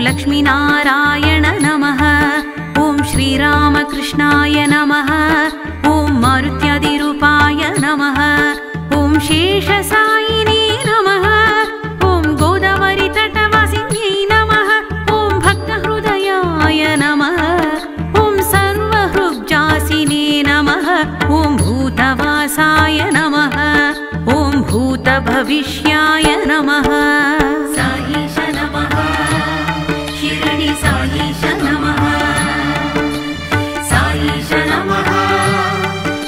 लक्ष्मीनारायण नमः। ॐ श्रीरामकृष्णाय नमः। ॐ मारुत्यादिरूपाय नमः। ॐ शेषसायिने नमः। ॐ गोदावरी तटवासिन्यै नमः। ॐ भक्तहृदयाय नमः। ॐ सर्वहृग्जासिने नमः। ॐ भूतवासाय नमः। ॐ भूतभविष्याय नमः। साईश नमः। शिरडी साईश नमः। साईश नमः।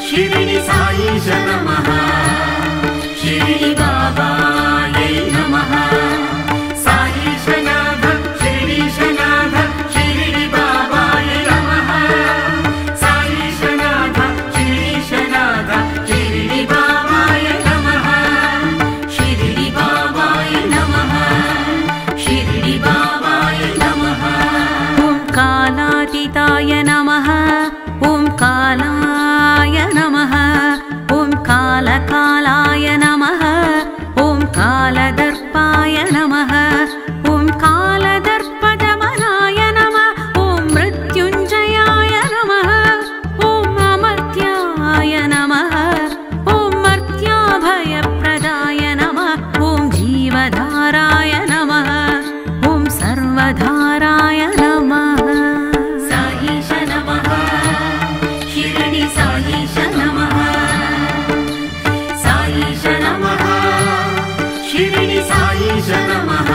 शिरडी साईश नमः। शिरडी बाबायै नमः। साईशनाथ शिरडीशनाथ शिरडी बाबाय नमः। साईशनाथ शिरडीशनाथ शिरडी बाबाय नमः। शिरडी बाबाय नमः। शिरडी बाबाय नमः। ॐ कालातीताय नमः। ॐ कालाय नमः। ॐ कालकालाय नमः। ॐ कालदर्पाय नमः। ॐ कालदर्पदमनाय नमः। ॐ मृत्युञ्जयाय नमः। ॐ अमर्त्याय नमः। ॐ मर्त्याभयप्रदाय नमः। ॐ जीवधाराय नमः। ॐ सर्वधाराय नमः। साईश नमः। शिरडी साईश नमः। साईश नमः। शिरडी साईश नमः।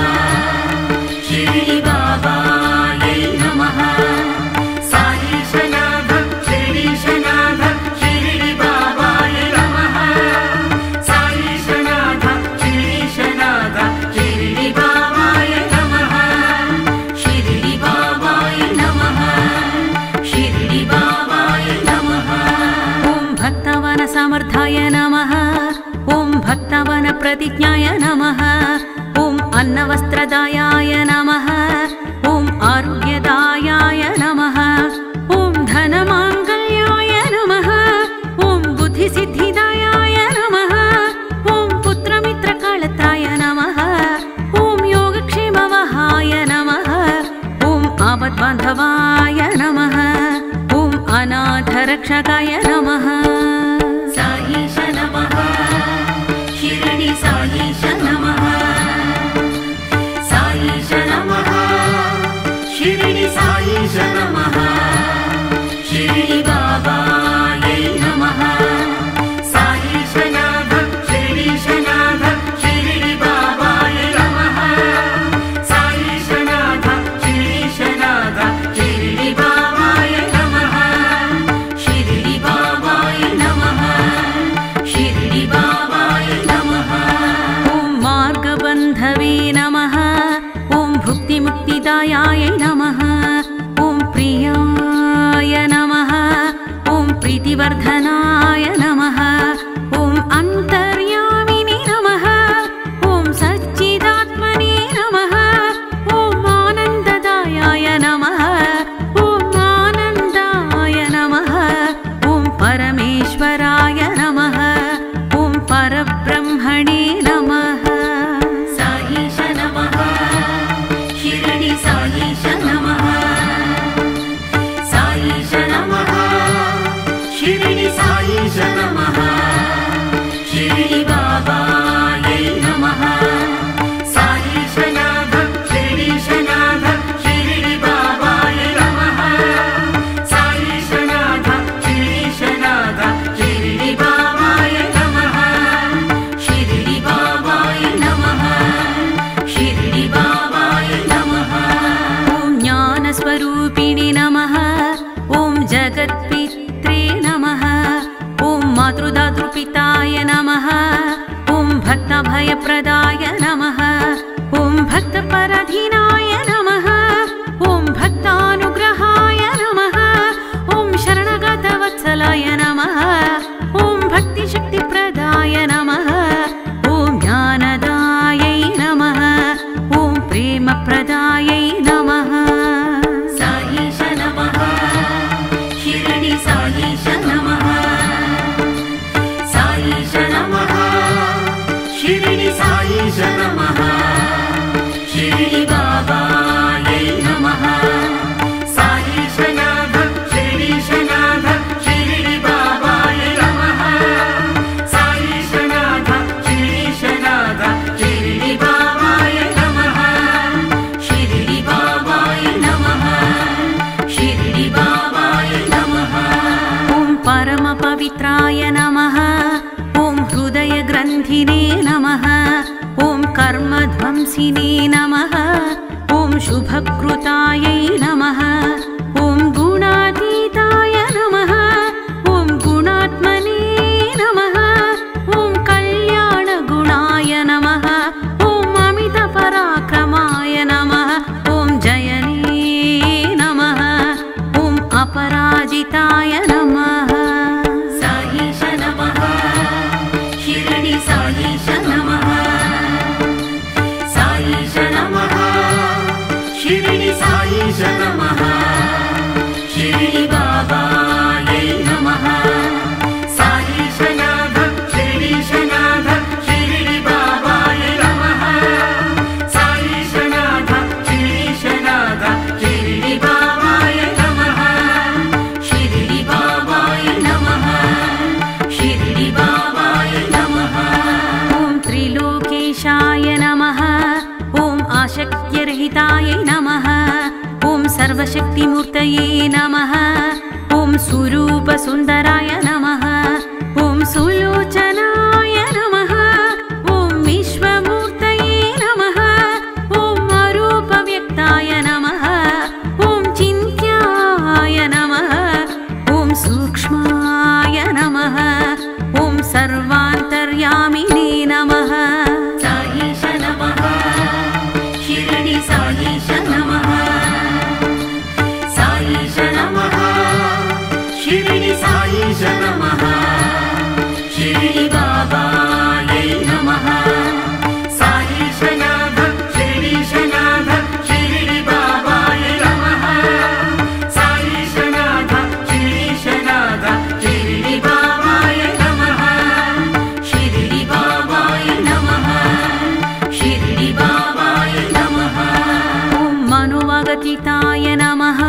शिरडी बाबायै नमः। साईशनाथ शिरडीशनाथ शिरडी बाबाय नमः। साईशनाथ शिरडीशनाथ शिरडी बाबाय नमः। शिरडी बाबाय नमः। शिरडी बाबाय नमः। ॐ भक्तवनसमर्थाय नमः। ॐ भक्तवनप्रतिज्ञाय नमः। ॐ अन्नवस्त्रदायाय नमः। ॐ आरोग्यदायाय नमः। ॐ धनमाङ्गल्याय नमः। ॐ बुद्धिसिद्धिदायाय नमः। ॐ पुत्रमित्रकळत्राय नमः। ॐ योगक्षेमवहाय नमः। ॐ आपद्बान्धवाय नमः। ॐ अनाथरक्षकाय नमः। साईश नमः। शिरडी साईश नमः। साईश नमः। शिरडी साईश नमः। शिरडी बाबायै नमः। साईशनाथ शिरडीशनाथ शिरडी बाबाय नमः। साईशनाथ शिरडीशनाथ शिरडी बाबाय नमः। शिरडी बाबाय नमः। शिरडी बाबाय नमः। ॐ मार्गबन्धवे नमः। ॐ भुक्तिमुक्तिदायाय नमः। ॐ प्रियाय नमः। ॐ प्रीतिवर्धनाय नमः। ॐ अन्तर्यामिने नमः। ॐ सच्चिदात्मने नमः। ॐ आनन्ददायाय नमः। ॐ आनन्दाय नमः। ॐ परमेश्वराय नमः। ॐ परब्रह्मणे नमः। साईश नमः। शिरडी साईश नमः। साईश नमः। शिरडी साईश नमः। शिरडी बाबायै नमः। साईशनाथ शिरडीशनाथ शिरडी बाबाय नमः। साईशनाथ शिरडीशनाथ शिरडी बाबाय नमः। शिरडी बाबाय नमः। शिरडी बाबाय नमः। ॐ ज्ञानस्वरूपिणे नमः। ॐ जगत्पित्रे नमः। ॐ मातृदातृपिताय नमः। ॐ भक्तभयप्रदाय नमः। ॐ भक्तपराधीनाय नमः। ॐ भक्तानुग्रहाय नमः। ॐ शरणगतवत्सलाय नमः। ॐ भक्तिशक्तिप्रदाय नमः। ॐ ज्ञानदायै नमः। ॐ प्रेमप्रदायै नमः। साईश नमः। शिरडी साईश नमः। साईश नमः। शिरडी साईश नमः। शिरडी बाबायै नमः ॐ हृदयग्रन्थिने नमः ॐ कर्मध्वंसिने नमः ॐ शुभकृतायै नमः ॐ गुणातीताय नमः ॐ गुणात्मने नमः ॐ कल्याणगुणाय नमः ॐ अमितपराक्रमाय नमः ॐ जयने नमः ॐ अपराजिताय नमः साईश नमः शिरडि साईश नमः साईश नमः शिरडि साईश नमः शिरडि बाबायै नमः साईशनाथ शिरडीशनाथ शिरडि बाबाय नमः साईशनाथ शिरडीशनाथ शिरडि बाबाय नमः शिरडि बाबाय नमः शिरडि बाबाय नमः ॐ त्रिलोकेशाय नमः ॐ आशक्यरहिताय नमः ॐ सर्वशक्तिमूर्तये नमः ॐ स्वरूपसुन्दराय नमः ॐ सुलोचनाय नमः ॐ विश्वमूर्तये नमः ॐ अरूपव्यक्ताय नमः ॐ चिन्त्याय नमः ॐ सूक्ष्माय नमः ॐ सर्वान्तर्यामिने नमः साईश नमः शिरडि साईश नमः साईश नमः शिरडि साईश नमः शिरडि बाबायै नमः साईशनाथ शिरडीशनाथ शिरडि बाबाय नमः साईशनाथ शिरडीशनाथ शिरडि बाबाय नमः शिरडि बाबाय नमः शिरडि बाबाय नमः ॐ मनोवगतिताय नमः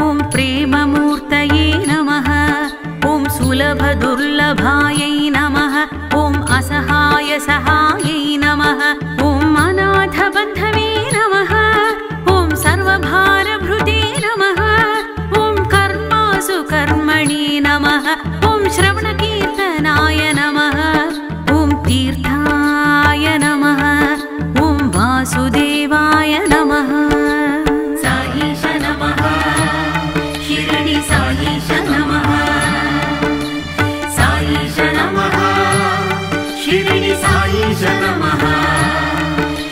ॐ प्रेममूर्तये नमः ॐ सुलभदुर्लभायै नमः ॐ असहाय सहायै नमः ॐ अनाथबन्धवे नमः ॐ सर्वभारभृते नमः ॐ कर्मासु कर्मणि नमः ॐ श्रवणकीर्तनाय नमः ॐ तीर्थाय नमः ॐ वासुदेवाय नमः साईश नमः शिरडि साईश नमः साईश नमः शिरडि साईश नमः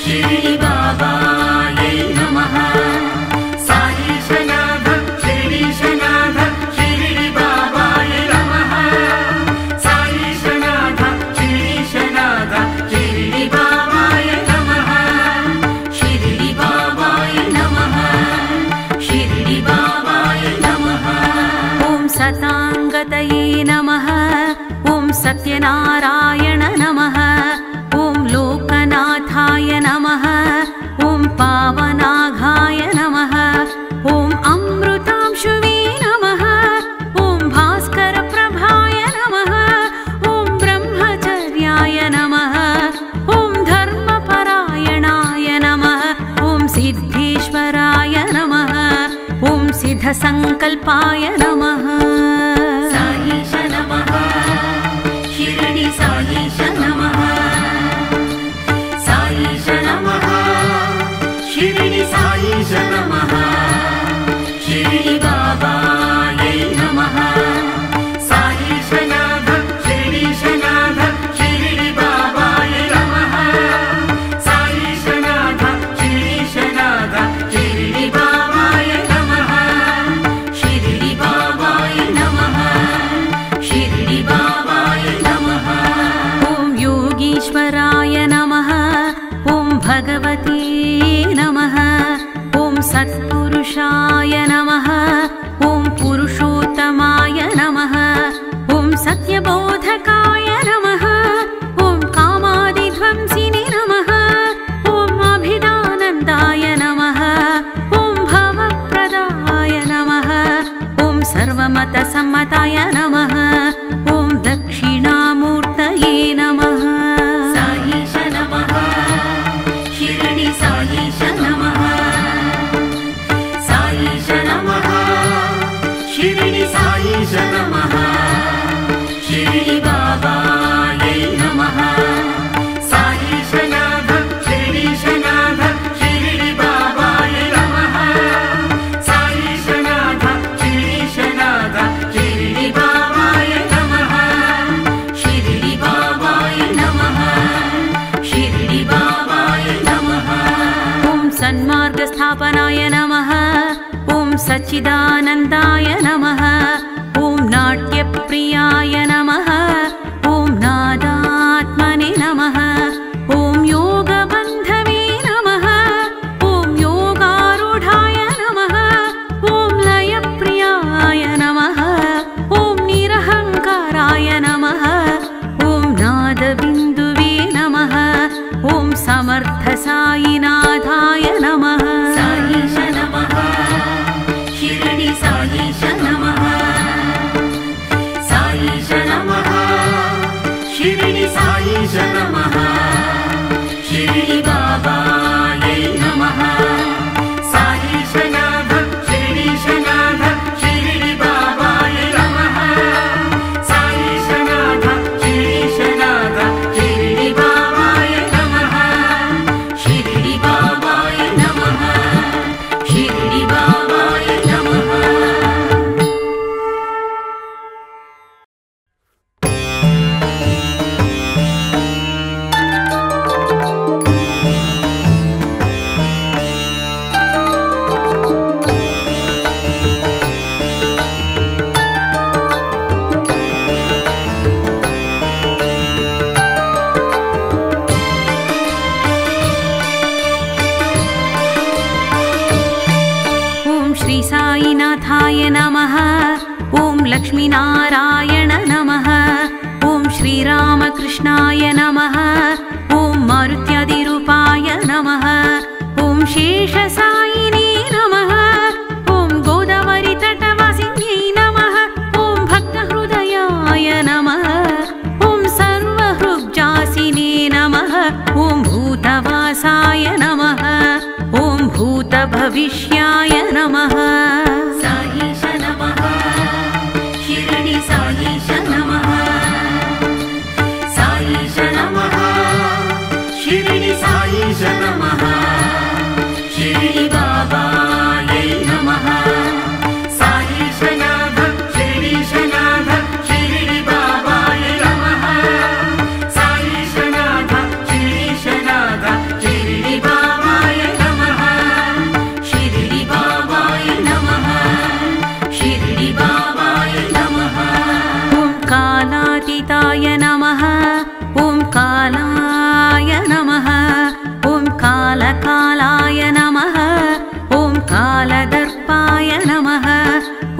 शिरडि बाबायै नमः साईशनाथ शिरडीशनाथ शिरडि बाबाय नमः साईशनाथ शिरडीशनाथ शिरडि बाबाय नमः शिरडि बाबाय नमः शिरडि बाबाय नमः ॐ सताङ्गतये नमः ॐ सत्यनारायण नमः ॐ लोकनाथाय नमः ॐ पावनाघाय नमः ॐ अमृतांशुवे नमः ॐ भास्करप्रभाय नमः ॐ ब्रह्मचर्याय नमः ॐ धर्मपरायणाय नमः ॐ सिद्धेश्वराय नमः ॐ सिद्धसङ्कल्पाय नमः साईश नमः शिरडि साईश नमः साईश नमः शिरडि साईश नमः शिरडि बाबायै नमः साईशनाथ शिरडीशनाथ शिरडि बाबाय नमः साईशनाथ शिरडीशनाथ शिरडि बाबाय नमः शिरडि बाबाय नमः शिरडि बाबाय नमः ॐ योगीश्वराय नमः ॐ भगवते नमः ॐ सत्पुरुषाय नमः ॐ पुरुषोत्तमाय नमः ॐ सत्यबोधकाय नमः ॐ कामादिध्वंसिने नमः ॐ अभिदानन्दाय नमः ॐ भवप्रदाय नमः ॐ सर्वमतसम्मताय नमः ॐ दक्षिणामूर्तये नमः साईश नमः शिरडि साईश नमः साईश नमः शिरडि साईश नमः शिरडि बाबायै नमः साईशनाथ शिरडीशनाथ शिरडी बाबाय नमः साईशनाथ शिरडीशनाथ शिरडी बाबाय नमः शिरडी बाबाय नमः शिरडी बाबाय नमः ॐ सन्मार्गस्थापनाय नमः ॐ सच्चिदानन्दाय नमः ॐ नाट्यप्रियाय नमः ॐ नादात्मने नमः ॐ योगबन्धवे नमः ॐ योगारूढाय नमः ॐ लयप्रियाय नमः ॐ निरहङ्काराय नमः ॐ नादबिन्दुवे नमः ॐ समर्थसायिनाथाय नमः साईश नमः शिरडी साईश नमः साईश नमः शिरडी साईश नमः शिरडी बाबायै नमः साईशनाथ शिरडीशनाथ शिरडी बाबाय नमः साईशनाथ शिरडीशनाथ शिरडी बाबाय नमः शिरडी बाबाय नमः शिरडी बाबाय नमः ॐ श्री साईनाथाय नमः ॐ लक्ष्मीनारायण नमः ॐ श्रीरामकृष्णाय नमः ॐ मारुत्यादिरूपाय नमः ॐ शेषसायिने नमः ॐ गोदावरीतटवासिन्यै नमः ॐ भक्तहृदयाय नमः ॐ सर्वहृब्जासिने नमः ॐ भूतवासाय नमः ॐ भूतभविष्याय नमः साईश नमः शिरडी साईश नमः साईश नमः शिरडी साईश नमः शिरडी बाबायै नमः साईशनाथ शिरडीशनाथ शिरडी बाबाय नमः साईशनाथ शिरडीशनाथ शिरडी बाबाय नमः शिरडी बाबाय नमः शिरडी बाबाय नमः ॐ कालातीताय नमः ॐ कालाय नमः ॐ कालकालाय नमः ॐ कालदर्पाय नमः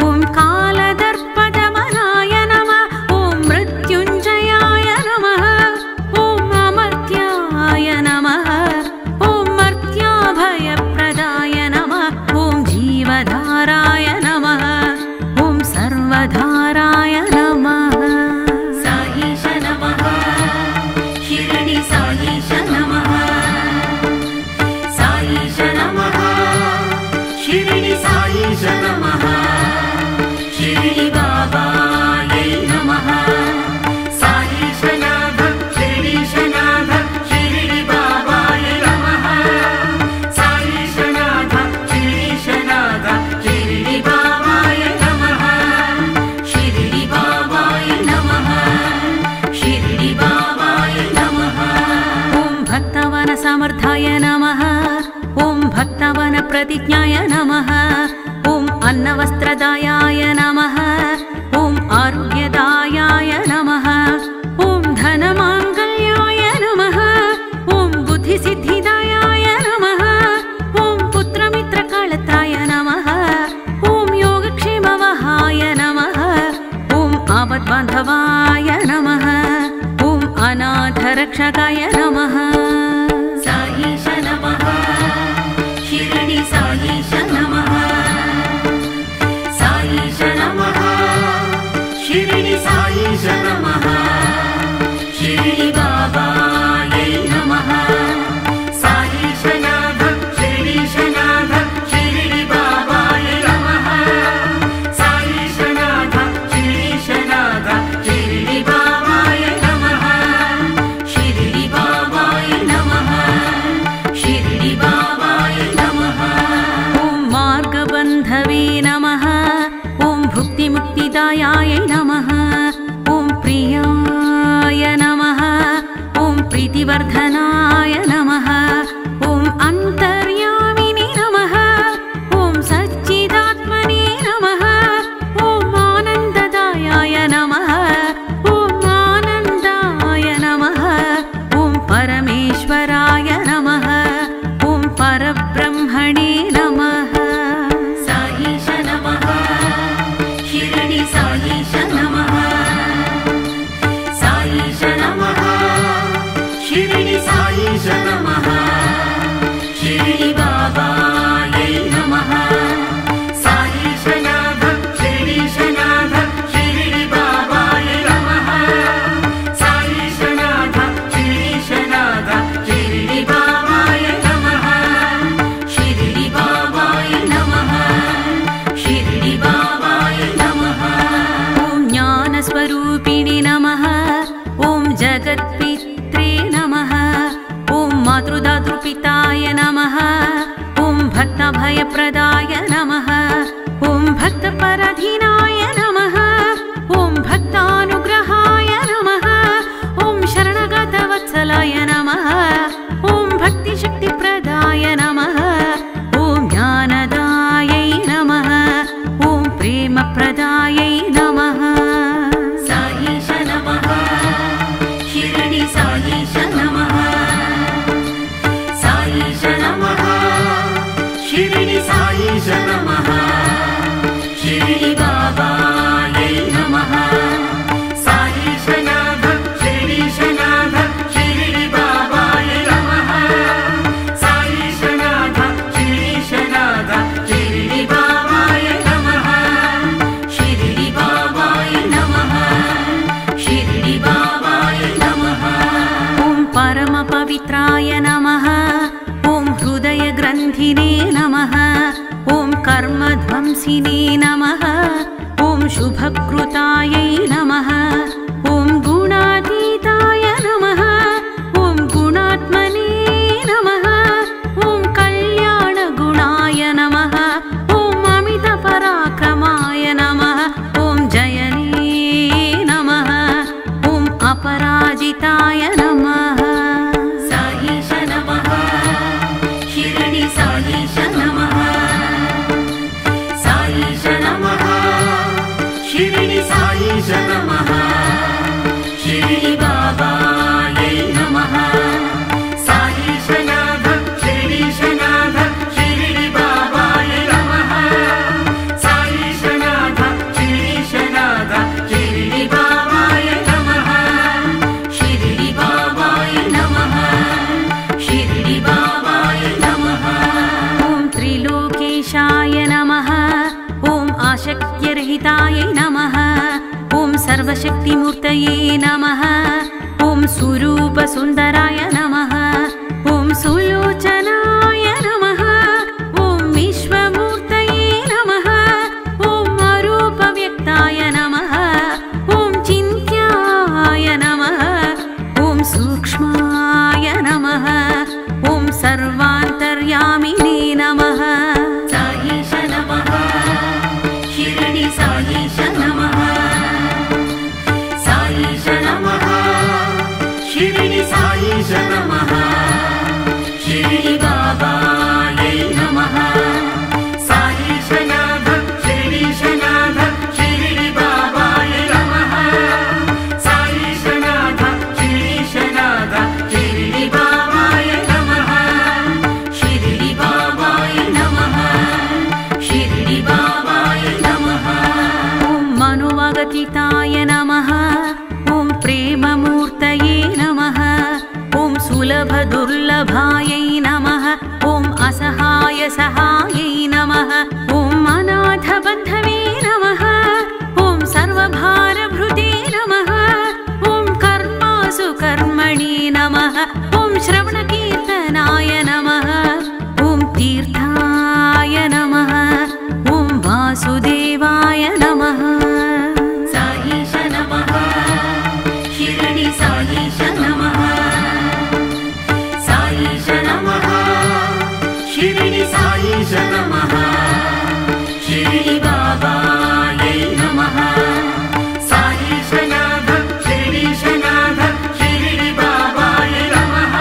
ॐ कालदर्पदमनाय नमः ॐ मृत्युञ्जयाय नमः ॐ अमर्त्याय नमः ॐ मर्त्याभयप्रदाय नमः ॐ जीवधाराय नमः ॐ सर्वधाराय नमः साईश नमः शिरडी साईश नमः साईश नमः शिरडी साईश नमः शिरडी बाबायै नमः साईशनाथ शिरडीशनाथ शिरडी बाबाय नमः साईशनाथ शिरडीशनाथ शिरडी बाबाय नमः शिरडी बाबाय नमः शिरडी बाबाय नमः ॐ भक्तवनसमर्थाय नमः ॐ भक्तवनप्रतिज्ञाय नमः ॐ अन्नवस्त्रदायाय नमः ॐ आरोग्यदायाय नमः ॐ धनमाङ्गल्याय नमः ॐ बुद्धिसिद्धिदायाय नमः ॐ पुत्रमित्रकळत्राय नमः ॐ योगक्षेमवहाय नमः ॐ आपद्बान्धवाय नमः ॐ अनाथरक्षकाय नमः साईश नमः शिरडी साईश नमः साईश नमः शिरडी साईश नमः शिरडी बाबायै नमः साईशनाथ शिरडीशनाथ शिरडी बाबाय नमः साईशनाथ शिरडीशनाथ शिरडी बाबाय साईश नमः शिरडी बाबायै नमः साईशनाथ शिरीशनाथ शिरडी बाबाय नमः साईशनाथ शिरीशनाथ शिरडी बाबाय नमः शिरडी बाबाय नमः शिरडी बाबाय नमः ॐ ज्ञानस्वरूपिणि नमः ॐ जगत्पित्रे नमः ॐ मातृदातृपिताय नमः ॐ भक्तभयप्रदाय नमः ॐ भक्तपराधीनाय नमः ॐ भक्तानुग्रहाय नमः ॐ शरणगतवत्सलाय नमः ॐ भक्तिशक्तिप्रदाय नमः ॐ ज्ञानदायै नमः ॐ प्रेमप्रदायै नमः साईश नमः शिरडी साईश नमः साईश नमः शिरडी साईश नमः शिरडी बाबायै नमः साईशनाथ शिरीशनाथ शिरडी बाबाय नमः साईशनाथ शिरीशनाथ शिरडी बाबाय नमः शिरडी बाबाय नमः शिरडी बाबाय नमः ॐ परमपवित्राय नमः ॐ हृदयग्रन्थिने नमः ॐ कर्मध्वंसिने नमः ॐ शुभकृतायै नमः ॐ गुणातीताय नमः ॐ गुणात्मने नमः ॐ कल्याणगुणाय नमः ॐ अमितपराक्रमाय नमः ॐ जयने नमः ॐ अपराजिताय नमः साईश नमः शिरडी साईश नमः साईश नमः शिरडी साईश नमः शिरडी बाबायै नमः साईशनाथ शिरीशनाथ शिरडी बाबाय नमः साईशनाथ शिरीशनाथ शिरडी बाबाय नमः शिरडी बाबाय नमः शिरडी बाबाय नमः ॐ त्रिलोकेशाय नमः ॐ आशक्यरहितायै नमः ॐ सर्वशक्तिमूर्तये नमः ॐ स्वरूपसुन्दराय नमः ॐ सुलोचनाय नमः ॐ विश्वमूर्तये नमः ॐ अरूपव्यक्ताय नमः ॐ चिन्त्याय नमः ॐ सूक्ष्माय नमः ॐ सर्वान्तर्यामिने नमः साईश नमः शिरडी साईश नमः साईश नमः शिरडी साईश नमः शिरडी बाबायै नमः साईशनाथ शिरीशनाथ शिरडी बाबाय नमः साईशनाथ शिरीशनाथ शिरडी बाबाय नमः शिरडी बाबाय नमः शिरडी बाबाय नमः ॐ मनोवागतिताय नमः ॐ प्रेममूर्तये नमः ॐ सुलभदुर्लभायै नमः ॐ असहाय सहायै नमः ॐ अनाथबन्धवे नमः ॐ सर्वभारभृते नमः ॐ कर्मासु कर्मणि नमः ॐ श्रवणकीर्तनाय नमः ॐ तीर्थाय नमः ॐ वासुदेवाय नमः साईश नमः शिरडी साईश नमः साईश नमः शिरडी साईश नमः शिरडी बाबायै नमः साईशनाथ शिरीशनाथ शिरडी बाबाय नमः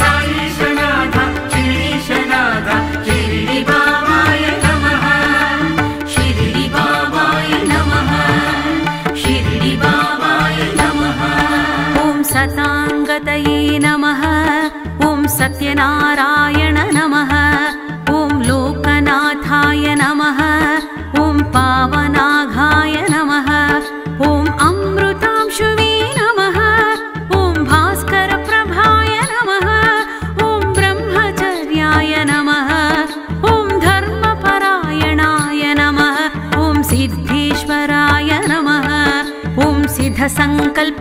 साईशनाथ शिरीशनाथ शिरडी बाबाय नमः शिरडी बाबाय नमः शिरडी बाबाय नमः ॐ सताङ्गतये नमः ॐ सत्यनारायण नमः ॐ लोकनाथाय नमः ॐ पावनाघाय नमः ॐ अमृतांशुवे नमः ॐ भास्करप्रभाय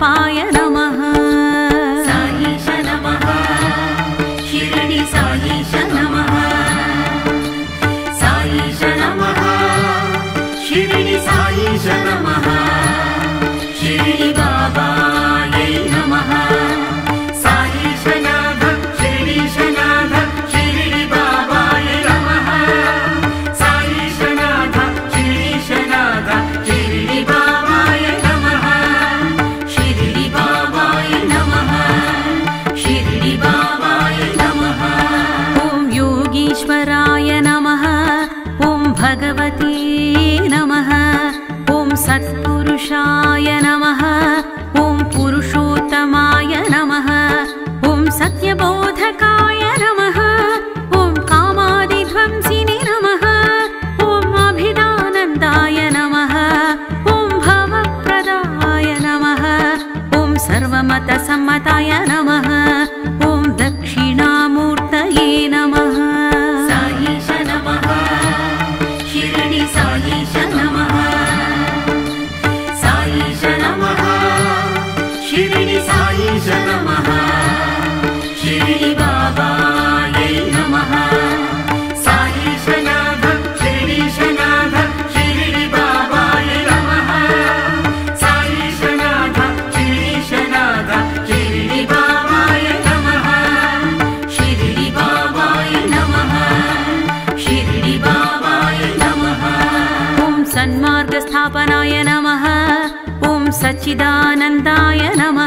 स्वरूपाय नमः साईश नमः शिरडी साईश नमः साईश नमः शिरडी साईश नमः शिरडी बाबायै नमः साईशनाथ शिरडीशनाथ शिरडी बाबाय नमः साईशनाथ शिरडीशनाथ शिरडी बाबाय नमः शिरडी बाबाय नमः शिरडी बाबाय नमः ॐ योगीश्वराय नमः ॐ भगवते नमः ॐ सत्पुरुषाय नमः ॐ पुरुषोत्तमाय नमः ॐ सत्यबोधकाय नमः ॐ कामादिध्वंसिने नमः ॐ अभिदानन्दाय नमः ॐ भवप्रदाय नमः ॐ सर्वमतसम्मताय नमः ॐ दक्षिणामूर्तये नमः साईश नमः शिरडी साईश नमः साईश नमः शिरडी साईश नमः शिरडी बाबायै नमः साईशनाथ शिरडीशनाथ शिरडी बाबाय नमः साईशनाथ शिरडीशनाथ शिरडी बाबाय नमः शिरडी बाबाय नमः शिरडी बाबाय नमः ॐ सन्मार्गस्थापनाय नमः ॐ सच्चिदानन्दाय नमः